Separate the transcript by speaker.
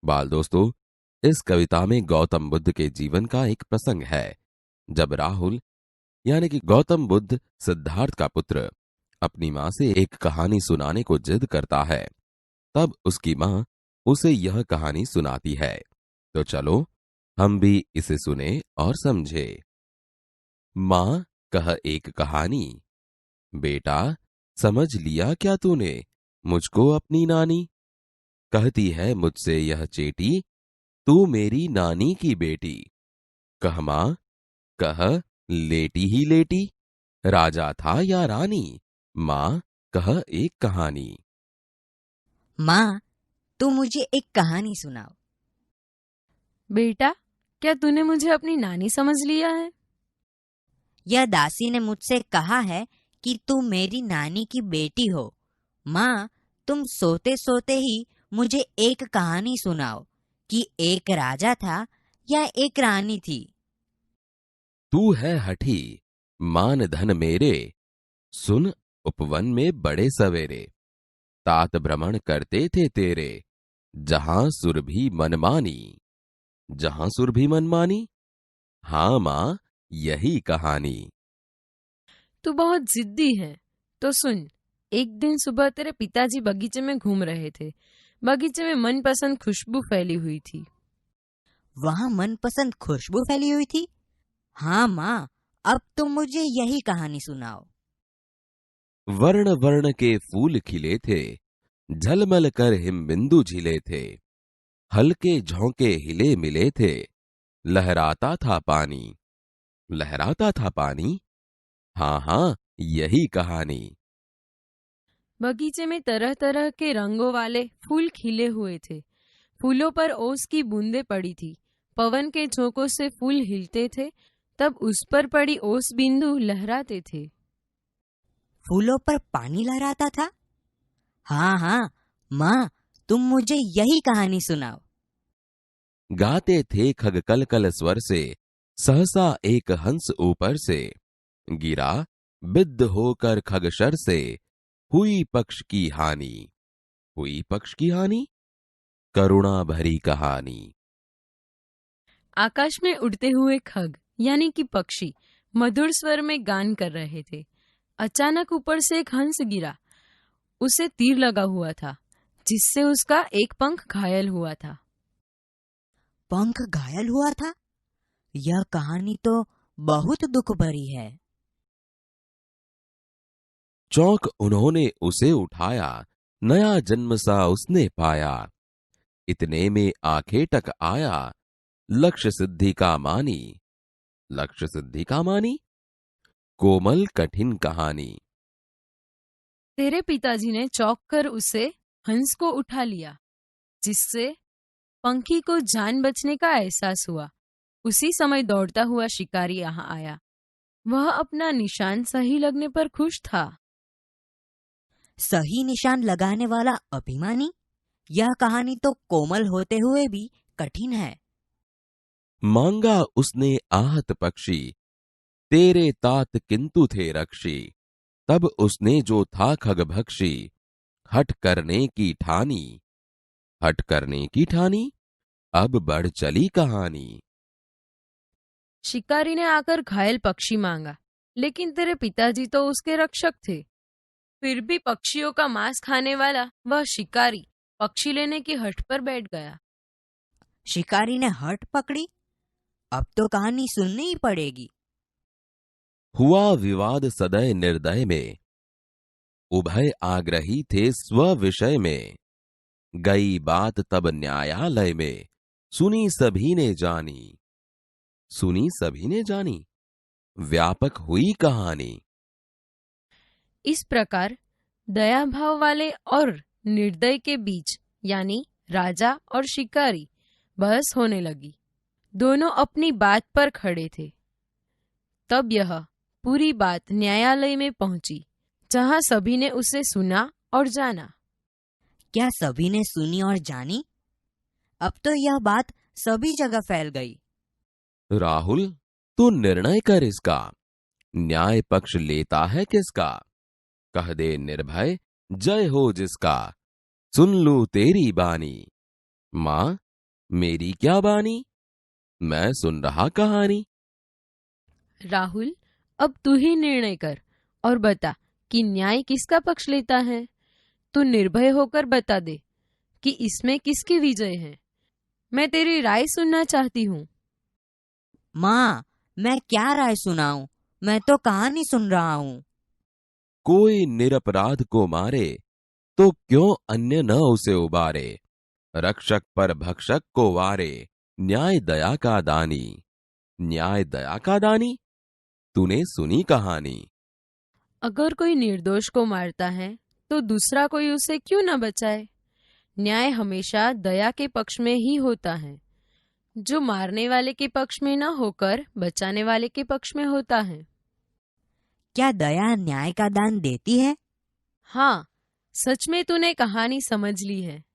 Speaker 1: बाल दोस्तों, इस कविता में गौतम बुद्ध के जीवन का एक प्रसंग है। जब राहुल यानी कि गौतम बुद्ध सिद्धार्थ का पुत्र अपनी माँ से एक कहानी सुनाने को जिद करता है, तब उसकी माँ उसे यह कहानी सुनाती है। तो चलो हम भी इसे सुने और समझे। माँ कह एक कहानी। बेटा, समझ लिया क्या तूने मुझको अपनी नानी? कहती है मुझसे यह चेटी, तू मेरी नानी की बेटी। कह माँ, कह, लेटी ही लेटी, राजा था या रानी? माँ कह एक कहानी।
Speaker 2: माँ, तुम मुझे एक कहानी सुनाओ।
Speaker 3: बेटा, क्या तूने मुझे अपनी नानी समझ लिया है?
Speaker 2: यह दासी ने मुझसे कहा है कि तुम मेरी नानी की बेटी हो। माँ, तुम सोते सोते ही मुझे एक कहानी सुनाओ कि एक राजा था या एक रानी थी।
Speaker 1: तू है हठी, मान धन मेरे, सुन उपवन में बड़े सवेरे। तात भ्रमण करते थे तेरे, जहां सुरभि मनमानी। जहां सुरभि मनमानी, हाँ माँ, यही कहानी।
Speaker 3: तू बहुत जिद्दी है। तो सुन, एक दिन सुबह तेरे पिताजी बगीचे में घूम रहे थे। बगीचे में मनपसंद खुशबू फैली हुई थी।
Speaker 2: वहाँ मनपसंद खुशबू फैली हुई थी। हाँ माँ, अब तुम मुझे यही कहानी सुनाओ।
Speaker 1: वर्ण वर्ण के फूल खिले थे, झलमल कर हिमबिंदु झिले थे। हल्के झोंके हिले मिले थे, लहराता था पानी। लहराता था पानी, हाँ हाँ, यही कहानी।
Speaker 3: बगीचे में तरह तरह के रंगों वाले फूल खिले हुए थे। फूलों पर ओस की बूंदें पड़ी थी। पवन के झोंकों से फूल हिलते थे, तब उस पर पड़ी ओस बिंदु लहराते थे।
Speaker 2: फूलों पर पानी लहराता था। हाँ हाँ माँ, तुम मुझे यही कहानी सुनाओ।
Speaker 1: गाते थे खग कल कल स्वर से, सहसा एक हंस ऊपर से गिरा, बिद्ध होकर खगशर से, हुई पक्ष की हानि। हुई पक्ष की हानि, करुणा भरी कहानी।
Speaker 3: आकाश में उड़ते हुए खग यानी कि पक्षी मधुर स्वर में गान कर रहे थे। अचानक ऊपर से एक हंस गिरा। उसे तीर लगा हुआ था, जिससे उसका एक पंख घायल हुआ था।
Speaker 2: पंख घायल हुआ था? यह कहानी तो बहुत दुख भरी है।
Speaker 1: चौंक उन्होंने उसे उठाया, नया जन्म सा उसने पाया। इतने में आंखें टक आया, लक्ष्य सिद्धि का मानी। लक्ष्य सिद्धि का मानी, कोमल कठिन कहानी।
Speaker 3: तेरे पिताजी ने चौंक कर उसे हंस को उठा लिया, जिससे पंखी को जान बचने का एहसास हुआ। उसी समय दौड़ता हुआ शिकारी यहाँ आया। वह अपना निशान सही लगने पर खुश था।
Speaker 2: सही निशान लगाने वाला अभिमानी? यह कहानी तो कोमल होते हुए भी कठिन है।
Speaker 1: मांगा उसने आहत पक्षी, तेरे तात किंतु थे रक्षी। तब उसने जो था खगभक्षी, हठ करने की ठानी। हठ करने की ठानी, अब बढ़ चली कहानी।
Speaker 3: शिकारी ने आकर घायल पक्षी मांगा, लेकिन तेरे पिताजी तो उसके रक्षक थे। फिर भी पक्षियों का मांस खाने वाला वह शिकारी पक्षी लेने की हठ पर बैठ गया।
Speaker 2: शिकारी ने हठ पकड़ी। अब तो कहानी सुननी ही पड़ेगी।
Speaker 1: हुआ विवाद सदय निर्दय में, उभय आग्रही थे स्व विषय में। गई बात तब न्यायालय में, सुनी सभी ने जानी। सुनी सभी ने जानी, व्यापक हुई कहानी।
Speaker 3: इस प्रकार दया भाव वाले और निर्दय के बीच यानी राजा और शिकारी बहस होने लगी। दोनों अपनी बात पर खड़े थे। तब यह पूरी बात न्यायालय में पहुंची, जहां सभी ने उसे सुना और जाना।
Speaker 2: क्या सभी ने सुनी और जानी? अब तो यह बात सभी जगह फैल गई।
Speaker 1: राहुल, तू निर्णय कर इसका, न्याय पक्ष लेता है किसका? कह दे निर्भय, जय हो जिसका, सुन लूं तेरी बानी। माँ मेरी क्या बानी, मैं सुन रहा कहानी।
Speaker 3: राहुल, अब तू ही निर्णय कर और बता कि न्याय किसका पक्ष लेता है। तू निर्भय होकर बता दे कि इसमें किसकी विजय है। मैं तेरी राय सुनना चाहती हूँ।
Speaker 2: माँ, मैं क्या राय सुनाऊं? मैं तो कहानी सुन रहा हूँ।
Speaker 1: कोई निरपराध को मारे तो क्यों अन्य न उसे उबारे। रक्षक पर भक्षक को वारे, न्याय दया का दानी। न्याय दया का दानी, तूने सुनी कहानी।
Speaker 3: अगर कोई निर्दोष को मारता है तो दूसरा कोई उसे क्यों न बचाए। न्याय हमेशा दया के पक्ष में ही होता है, जो मारने वाले के पक्ष में न होकर बचाने वाले के पक्ष में होता है।
Speaker 2: क्या दया न्याय का दान देती है?
Speaker 3: हाँ, सच में तूने कहानी समझ ली है।